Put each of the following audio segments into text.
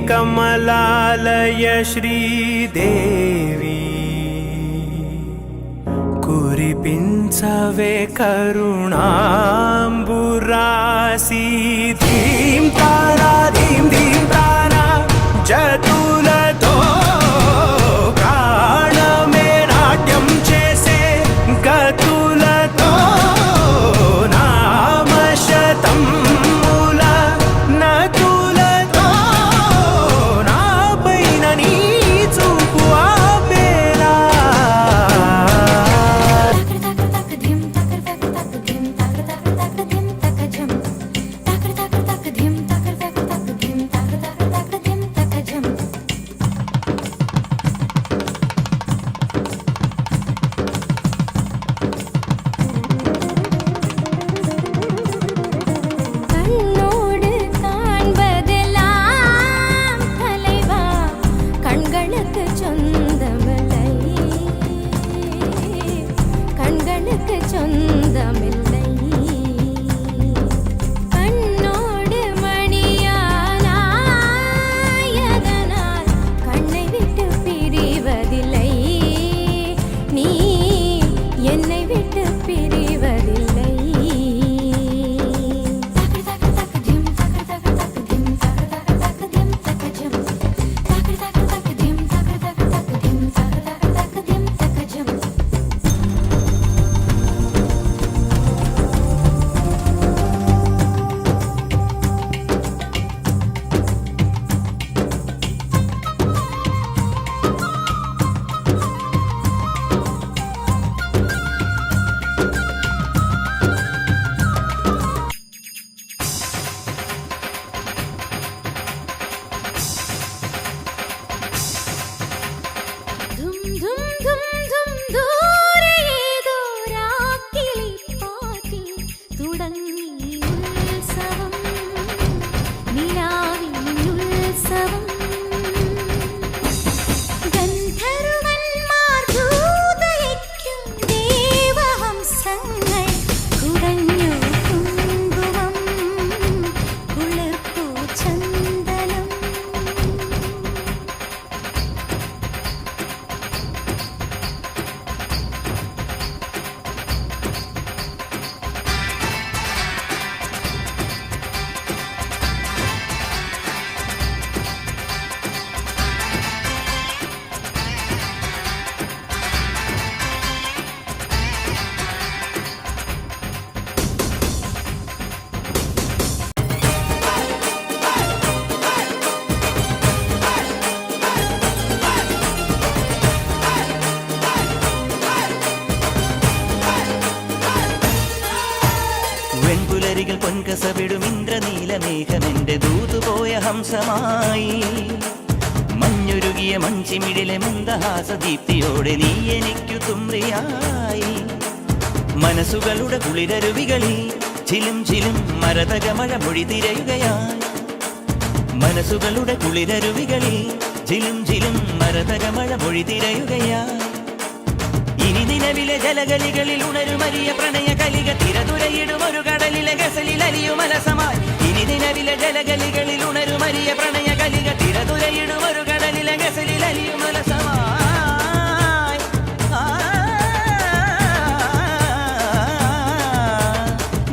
कमलालय श्रीदेवी कुरिपिंचवे करुणांबुरासी धीं तारा जतुलतो प्राणमे नाट्यं चेसे गतुलतो नामशतं मूल नतुलतो नापैन नी चूपु आपेला വെൺപുലരികൾ പൊൻകസവിടും ഇന്ദ്രനീലമേഘമെന്റെ ദൂതുപോയ ഹംസമായി മഞ്ഞുരുകിയ മൺചിമിഴിലെ മന്ദഹാസദീപ്തിയോടെ നീ എനിക്കു തുമ്രിയായി മനസ്സുകളുടെ കുളിരരുവികളിൽ ചിലും ചിലും മരതകമഴ മൊഴി തിരയുകയായി മനസ്സുകളുടെ കുളിരരുവികളിൽ ചിലും ചിലും മരതകമഴ മൊഴി തിരയുകയായി ഇനി നിലവിലെ ജലഗലികളിൽ ഉണരുമരിയ പ്രണയ കലിക തിരതുരയിടും ഒരു കടലിലെ ഗസലിൽ അലിയും അലസമായി ഇനി നിലവിലെ ജലഗലികളിൽ ഉണരുമരിയ പ്രണയ കലിക തിരതുരയിടും ഒരു കടലിലെ ഗസലിൽ അലിയും അലസമായി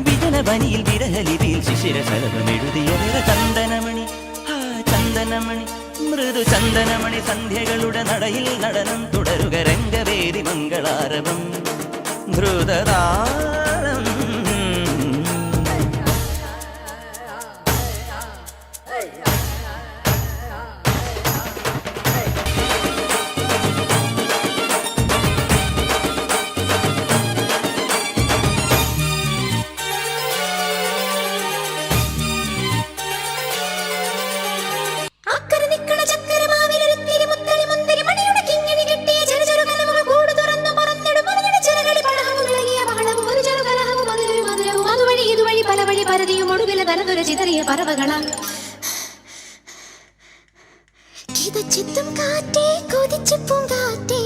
വിജനവനിയിൽ വിരഹലിപിയിൽ ശിശിരശലഭമെഴുതിയ ചന്ദനമണി ചന്ദനമണി മൃദു ചന്ദനമണി സന്ധ്യകളുടെ നടയിൽ നടനം തുടരുക രംഗവേദി മംഗളാരവം ധ്രുതതാളം പറവകളാ ചിത്തും കാറ്റേ കൊതിച്ചു പൂങ്കാറ്റേ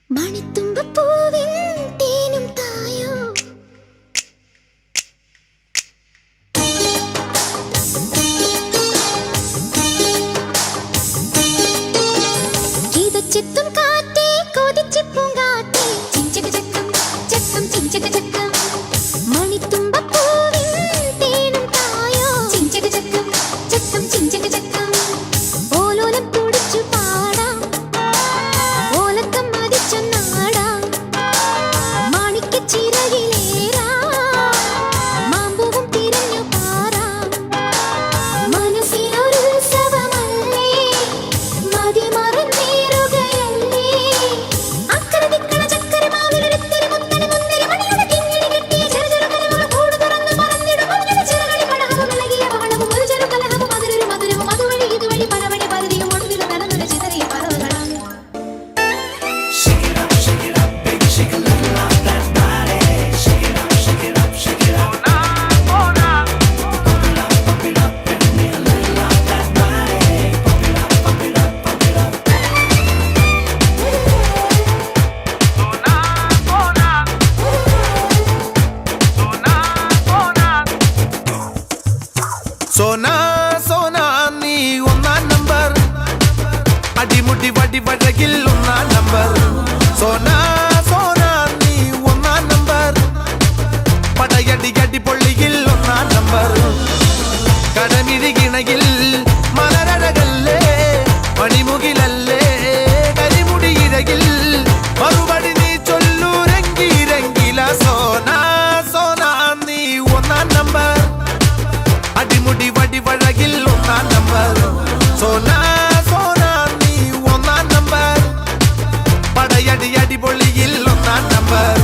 മണിത്തുമ്പൂവിൻ തേനും തായോ ചെത്തും കാറ്റേ കൊതിച്ചു പൂങ്കാറ്റേ ചിഞ്ചക ചക്കം ചക്കം ചിഞ്ചക ചക്കം മണിത്തുമ്പപ്പൂവിൻ തേനും തായോ ചിഞ്ചക ചക്കം ചക്കം ചിഞ്ചക ചക്കം ഓലോലം കുടിച്ചു പാടാം ഓലക്കം മതിച്ചൊന്നാടാം മാണിക്കച്ചിറകിലേറാം മാമ്പൂവും തിരഞ്ഞു പാറാം മനസ്സിലൊരു ഉത്സവമല്ലേ മതിമറന്നേറുകയല്ലേ അക്കരദിക്കണ ചക്കരമാവിലൊരുത്തിരി മുത്തരി മുന്തിരി മണിയുടെ കിങ്ങിണി കെട്ടിയ ചെറുചെറുകലകൾ കൂട് തുറന്ന് പറന്നിടും അവരുടെ ചിറകളി പടഹവും ഇളകിയ ബഹളവും ഒരു ചെറുകലഹവും അതിലൊരു മധുരവും അതുവഴി ഇതുവഴി പലവഴി പലതിയും ഒടുവിൽ നടന്നൊരു ചിതറിയ പറവകളാണ് സോനാ സോനാ നീ ഒന്നാം നമ്പർ അടിമുടി വടി വഴകിൽ ഒന്നാം നമ്പർ സോനാ സോനാ നീ ഒന്നാം നമ്പർ പടയടി അടി പൊള്ളിയിൽ ഒന്നാം നമ്പർ കടമിഴികിണയിൽ മലരഴകല്ലേ മണിമുകിലല്ലേ കരിമുടി ഇഴകിൽ മറുപടി നീ ചൊല്ലു രംഗി രംഗില സോനാ സോനാ നീ ഒന്നാം നമ്പർ അടിമുടി വടി വഴകിൽ ഒന്നാം നമ്പർ സോനാ സോനാ നീ ഒന്നാം നമ്പർ പടയടി അടിപൊളിയിൽ ഒന്നാം നമ്പർ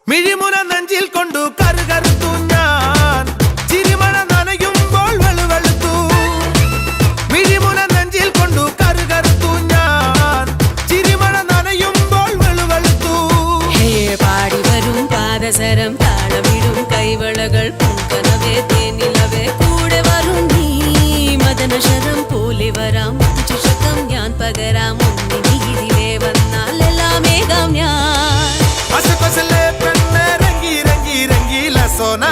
മിഴിമുന നെഞ്ചിൽ കൊണ്ടു കറുകറുത്തു ഞാൻ ചിരിമഴ നനയുമ്പോൾ വെളുവെളുത്തു മിഴിമുന നെഞ്ചിൽ കൊണ്ടു കറുകറുത്തു ഞാൻ ചിരിമഴ നനയുമ്പോൾ വെളുവെളുത്തു പാടി വരും പാദസരം താളമിടും കൈവളകൾ പൂങ്കനവേ തേനിലവേ കൂടെ വരും നീ മദനശരം പോലെ വരാം ചുഷക്കം ഞാൻ പകരാം ഒന്നിനിതിലേ വന്നാൽ എല്ലാമേകാം ഞാൻ അസുകൊസലെ പെണ്ണെ രംഗി രംഗി രംഗീല സോനാ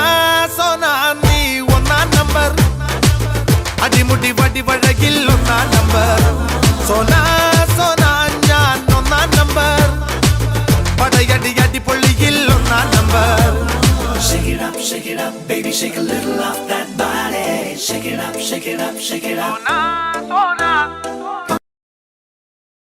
സോനാ നീ ഒന്നാം നമ്പർ അടിമുടി വടി വഴകിൽ ഒന്നാം നമ്പർ സോനാ സോനാ ഞാൻ ഒന്നാം നമ്പർ പടയടി അടി പൊള്ളിയിൽ ഒന്നാം number Shake it up, baby, shake a little off that body. Shake it up, shake it up, shake it up. Sona Sona